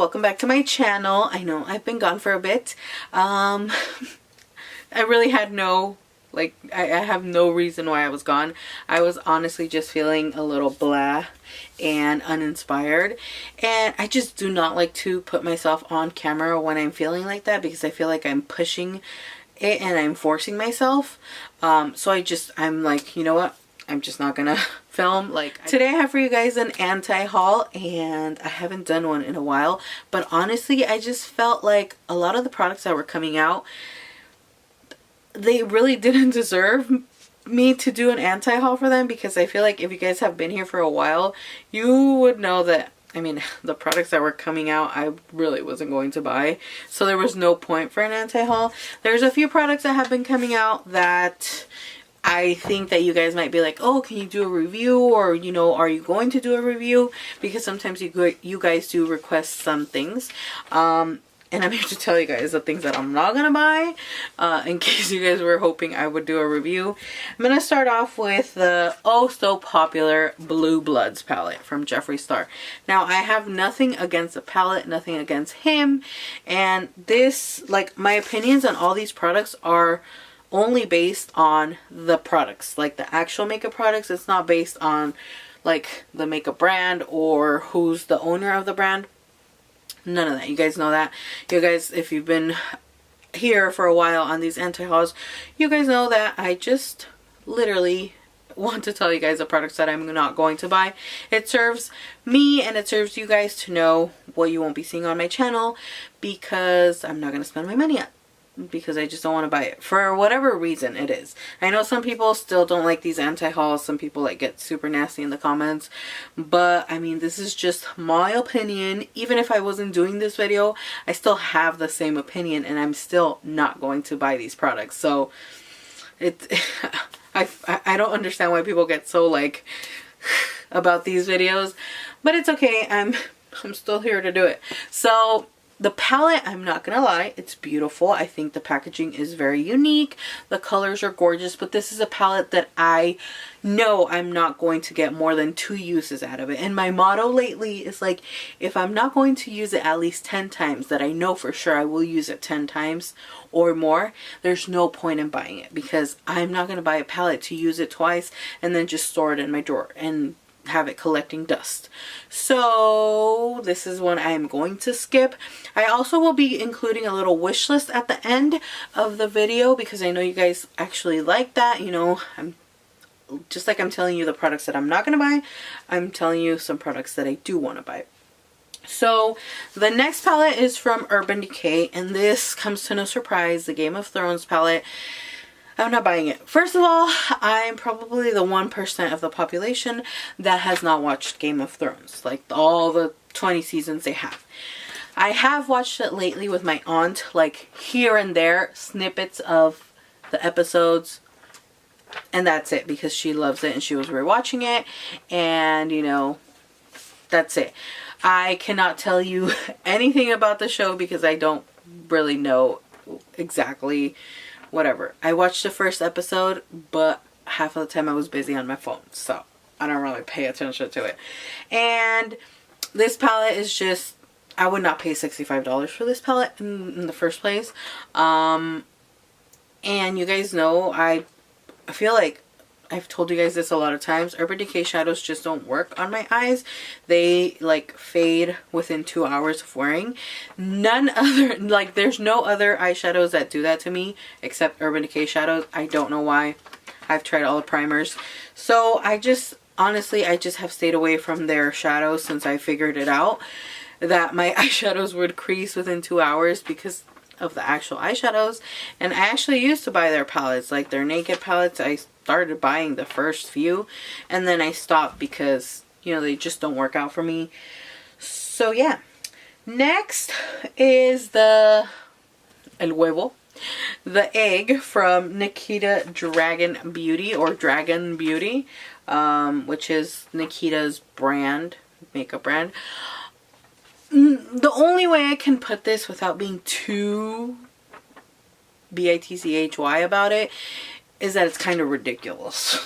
welcome back to my channel. I know I've been gone for a bit. I really had no, I have no reason why I was gone. I was honestly just feeling a little blah and uninspired, and I just do not like to put myself on camera when I'm feeling like that, because I feel like I'm pushing it and I'm forcing myself. So I'm like, you know what? I'm just not gonna film. Today I have for you guys an anti-haul, and I haven't done one in a while, but honestly I just felt like a lot of the products that were coming out, they really didn't deserve me to do an anti-haul for them, because I feel like if you guys have been here for a while, you would know that, I mean, the products that were coming out I really wasn't going to buy, so there was no point for an anti-haul. There's a few products that have been coming out that I think that you guys might be like, oh, can you do a review, or, you know, are you going to do a review? Because sometimes you guys do request some things. And I'm here to tell you guys the things that I'm not gonna buy, in case you guys were hoping I would do a review. I'm gonna start off with the oh so popular Blue Bloods palette from Jeffree Star. Now, I have nothing against the palette, nothing against him, and this, like, my opinions on all these products are only based on the products, like the actual makeup products. It's not based on like the makeup brand or who's the owner of the brand. None of that. You guys know that. You guys, if you've been here for a while on these anti-hauls, you guys know that I just literally want to tell you guys the products that I'm not going to buy. It serves me and it serves you guys to know what you won't be seeing on my channel, because I'm not going to spend my money on, because I just don't want to buy it for whatever reason it is. I know some people still don't like these anti-hauls. Some people like get super nasty in the comments, but I mean, this is just my opinion. Even if I wasn't doing this video, I still have the same opinion, and I'm still not going to buy these products. So I don't understand why people get so like about these videos, but it's okay. I'm still here to do it. So the palette, I'm not gonna lie, it's beautiful. I think the packaging is very unique. The colors are gorgeous, but this is a palette that I know I'm not going to get more than 2 uses out of it. And my motto lately is like, if I'm not going to use it at least 10 times, that I know for sure I will use it 10 times or more, there's no point in buying it, because I'm not gonna buy a palette to use it twice and then just store it in my drawer and have it collecting dust. So this is one I am going to skip. I also will be including a little wish list at the end of the video, because I know you guys actually like that. You know, I'm just like I'm telling you the products that I'm not going to buy, I'm telling you some products that I do want to buy. So the next palette is from Urban Decay, and this comes to no surprise, the Game of Thrones palette. I'm not buying it. First of all, I'm probably the 1% of the population that has not watched Game of Thrones, like all the 20 seasons they have. I have watched it lately with my aunt, like here and there, snippets of the episodes, and that's it, because she loves it and she was rewatching it, and you know, that's it. I cannot tell you anything about the show because I don't really know exactly. Whatever. I watched the first episode, but half of the time I was busy on my phone, so I don't really pay attention to it. And this palette is just, I would not pay $65 for this palette in the first place. And you guys know, I feel like I've told you guys this a lot of times, Urban Decay shadows just don't work on my eyes. They like fade within 2 hours of wearing. None other, like there's no other eyeshadows that do that to me except Urban Decay shadows. I don't know why. I've tried all the primers. So I just, honestly, I just have stayed away from their shadows since I figured it out that my eyeshadows would crease within 2 hours because of the actual eyeshadows. And I actually used to buy their palettes, like their Naked palettes. I started buying the first few and then I stopped because, you know, they just don't work out for me. So yeah. Next is the El Huevo, the egg from Nikita Dragon Beauty, or Dragon Beauty, which is Nikita's brand, makeup brand. The only way I can put this without being too bitchy about it is that it's kind of ridiculous.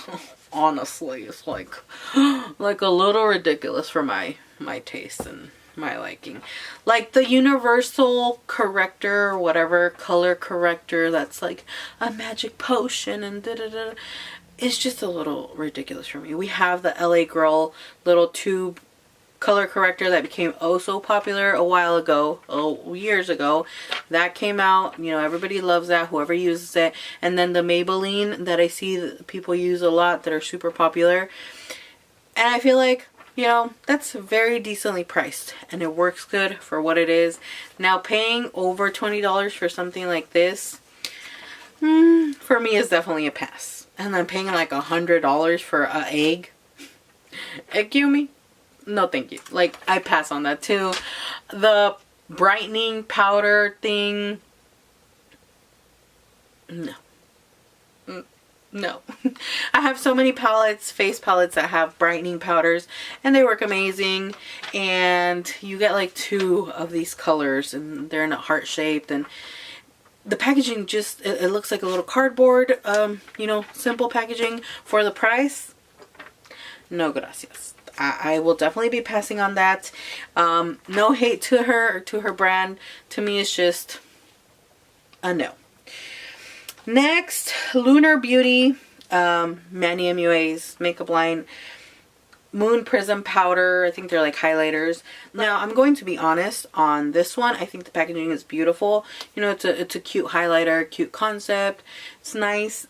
Honestly, it's like a little ridiculous for my taste, and my liking. Like the universal corrector or whatever, color corrector that's like a magic potion and da da da. It's just a little ridiculous for me. We have the LA Girl little tube color corrector that became oh so popular a while ago, years ago. That came out, you know, everybody loves that, whoever uses it. And then the Maybelline that I see that people use a lot that are super popular. And I feel like, you know, that's very decently priced and it works good for what it is. Now paying over $20 for something like this, for me is definitely a pass. And then paying like $100 for an egg, excuse me? No thank you. Like, I pass on that too. The brightening powder thing, no. No. I have so many palettes, face palettes that have brightening powders and they work amazing, and you get like 2 of these colors and they're in a heart shaped, and the packaging just, it looks like a little cardboard, you know, simple packaging for the price. No gracias. I will definitely be passing on that. No hate to her or to her brand. To me it's just a no. Next, Lunar Beauty, Manny MUA's makeup line, Moon Prism powder. I think they're like highlighters. Now, I'm going to be honest on this one. I think the packaging is beautiful. You know, it's a cute highlighter, cute concept. It's nice.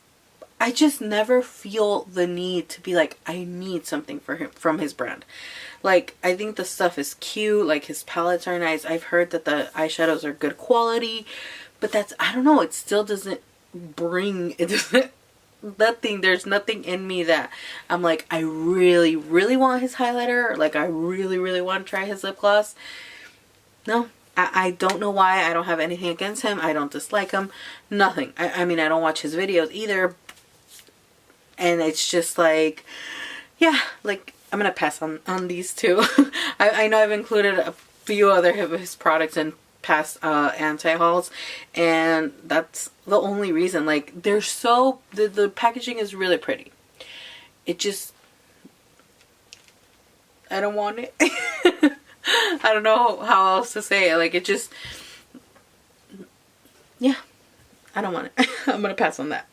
I just never feel the need to be like, I need something for him from his brand. Like, I think the stuff is cute. Like, his palettes are nice. I've heard that the eyeshadows are good quality. But that's, I don't know, it still doesn't bring, it doesn't, nothing, there's nothing in me that I'm like, I really, really want his highlighter. Like, I really, really want to try his lip gloss. No. I don't know why. I don't have anything against him. I don't dislike him. Nothing. I mean, I don't watch his videos either. And it's just like, yeah, like, I'm going to pass on these two. I know I've included a few other of his products in past anti-hauls, and that's the only reason. Like, they're so, the packaging is really pretty. It just, I don't want it. I don't know how else to say it. Like, it just, yeah, I don't want it. I'm going to pass on that.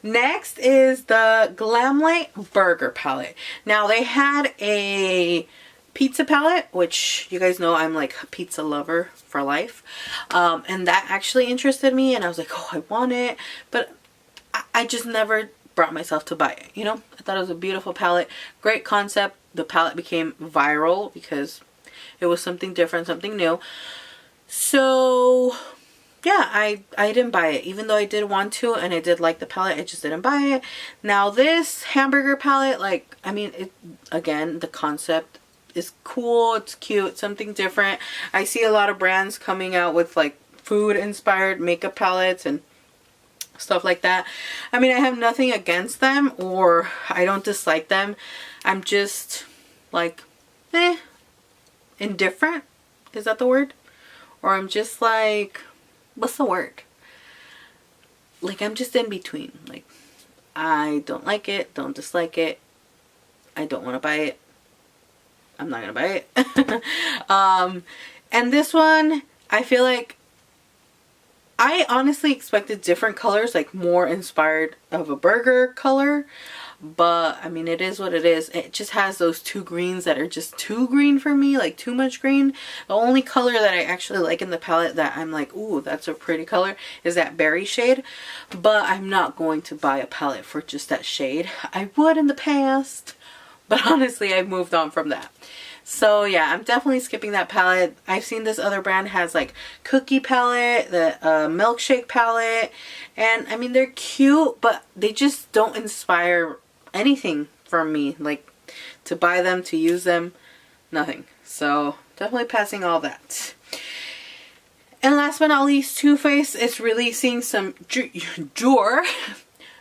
Next is the Glamlight Burger palette. Now, they had a pizza palette, which you guys know I'm like a pizza lover for life. And that actually interested me, and I was like, oh, I want it. But I just never brought myself to buy it, you know? I thought it was a beautiful palette. Great concept. The palette became viral because it was something different, something new. So yeah, I didn't buy it, even though I did want to, and I did like the palette. I just didn't buy it. Now this hamburger palette, like, I mean, it, again, the concept is cool, it's cute, something different. I see a lot of brands coming out with like food inspired makeup palettes and stuff like that. I mean, I have nothing against them, or I don't dislike them. I'm just like, indifferent. Is that the word? Or I'm just like, what's the word? Like, I'm just in between. Like, I don't like it, don't dislike it. I don't want to buy it. I'm not going to buy it. And this one, I feel like I honestly expected different colors, like more inspired of a burger color. But, I mean, it is what it is. It just has those 2 greens that are just too green for me, like too much green. The only color that I actually like in the palette that I'm like, ooh, that's a pretty color, is that berry shade. But I'm not going to buy a palette for just that shade. I would in the past, but honestly, I've moved on from that. So yeah, I'm definitely skipping that palette. I've seen this other brand has like cookie palette, the milkshake palette, and I mean, they're cute, but they just don't inspire anything from me, like to buy them, to use them, nothing. So definitely passing all that. And last but not least, Too Faced is releasing some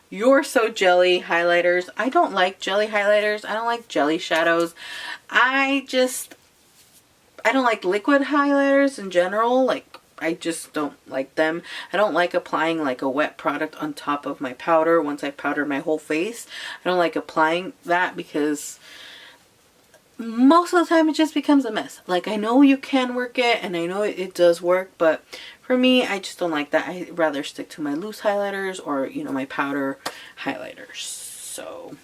You're So Jelly highlighters. I don't like jelly highlighters. I don't like jelly shadows. I don't like liquid highlighters in general. Like, I just don't like them. I don't like applying like a wet product on top of my powder once I powdered my whole face. I don't like applying that because most of the time it just becomes a mess. Like, I know you can work it and I know it does work, but for me, I just don't like that. I'd rather stick to my loose highlighters or, you know, my powder highlighters. So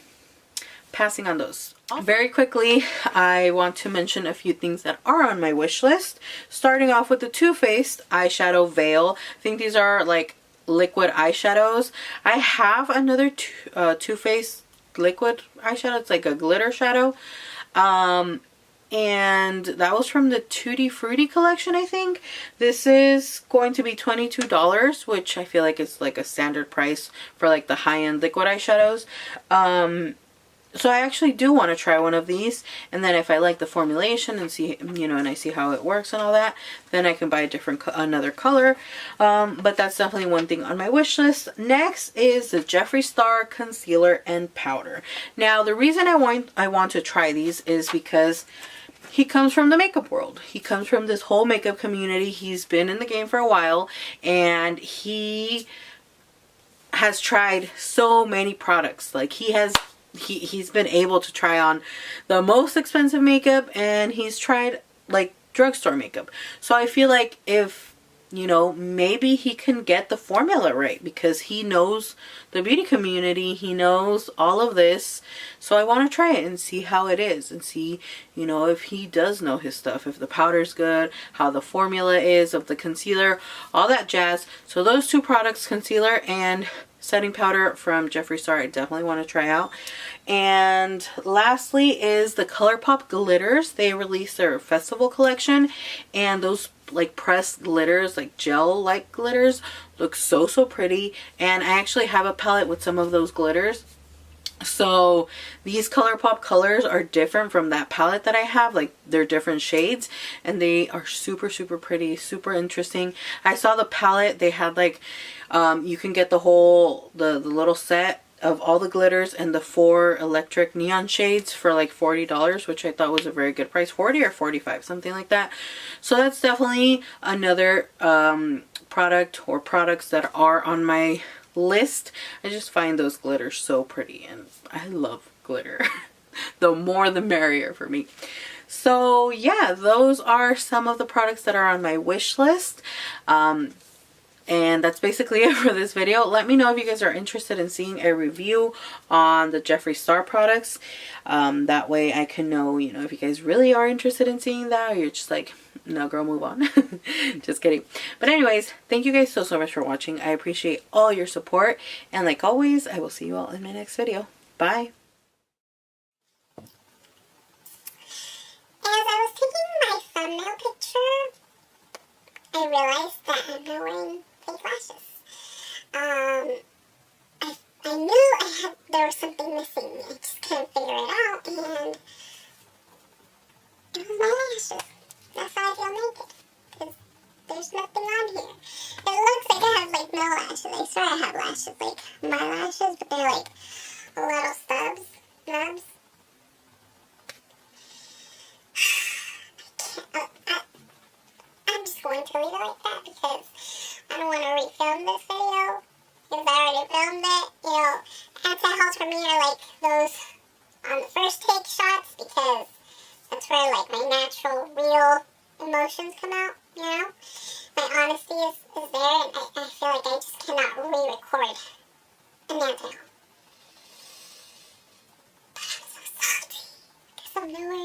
passing on those. Very quickly, I want to mention a few things that are on my wish list. Starting off with the Too Faced eyeshadow veil. I think these are like liquid eyeshadows. I have another Too Faced liquid eyeshadow. It's like a glitter shadow. And that was from the Tutti Frutti collection, I think. This is going to be $22, which I feel like is like a standard price for like the high-end liquid eyeshadows. So I actually do want to try one of these, and then if I like the formulation and see, you know, and I see how it works and all that, then I can buy a different another color. But that's definitely one thing on my wish list. Next is the Jeffree Star concealer and powder. Now the reason I want to try these is because he comes from the makeup world. He comes from this whole makeup community. He's been in the game for a while, and he has tried so many products. Like, he's been able to try on the most expensive makeup, and he's tried like drugstore makeup. So I feel like if, you know, maybe he can get the formula right, because he knows the beauty community, he knows all of this. So I want to try it and see how it is, and see, you know, if he does know his stuff, if the powder's good, how the formula is of the concealer, all that jazz. So those two products, concealer and setting powder from Jeffree Star, I definitely want to try out. And lastly is the ColourPop glitters. They released their festival collection, and those like pressed glitters, like gel like glitters, look so pretty. And I actually have a palette with some of those glitters. So these ColourPop colors are different from that palette that I have. Like, they're different shades, and they are super pretty, super interesting. I saw the palette, they had like you can get the whole the little set of all the glitters and the 4 electric neon shades for like $40, which I thought was a very good price. 40 or 45, something like that. So that's definitely another product or products that are on my list. I just find those glitters so pretty, and I love glitter. The more the merrier for me. So yeah, those are some of the products that are on my wish list. And that's basically it for this video. Let me know if you guys are interested in seeing a review on the Jeffree Star products. That way I can know, you know, if you guys really are interested in seeing that, or you're just like, no girl, move on. Just kidding. But anyways, thank you guys so much for watching. I appreciate all your support. And like always, I will see you all in my next video. Bye. As I was taking my thumbnail picture, I realized that I'm not wearing fake lashes. I knew there was something missing. I just couldn't figure it out, and it was my lashes. That's how I feel naked, because there's nothing on here. It looks like I have like no lashes. I swear I have lashes, like my lashes, but they're like little stubs, nubs. I'm just going to leave it like that, because I don't want to refilm this video, because I already filmed it. You know, anti-hauls for me are like those on the first take shots, because that's where like my natural, real emotions come out, you know? My honesty is there, and I feel like I just cannot re-record an anti-haul. But I'm so salty, because I'm nowhere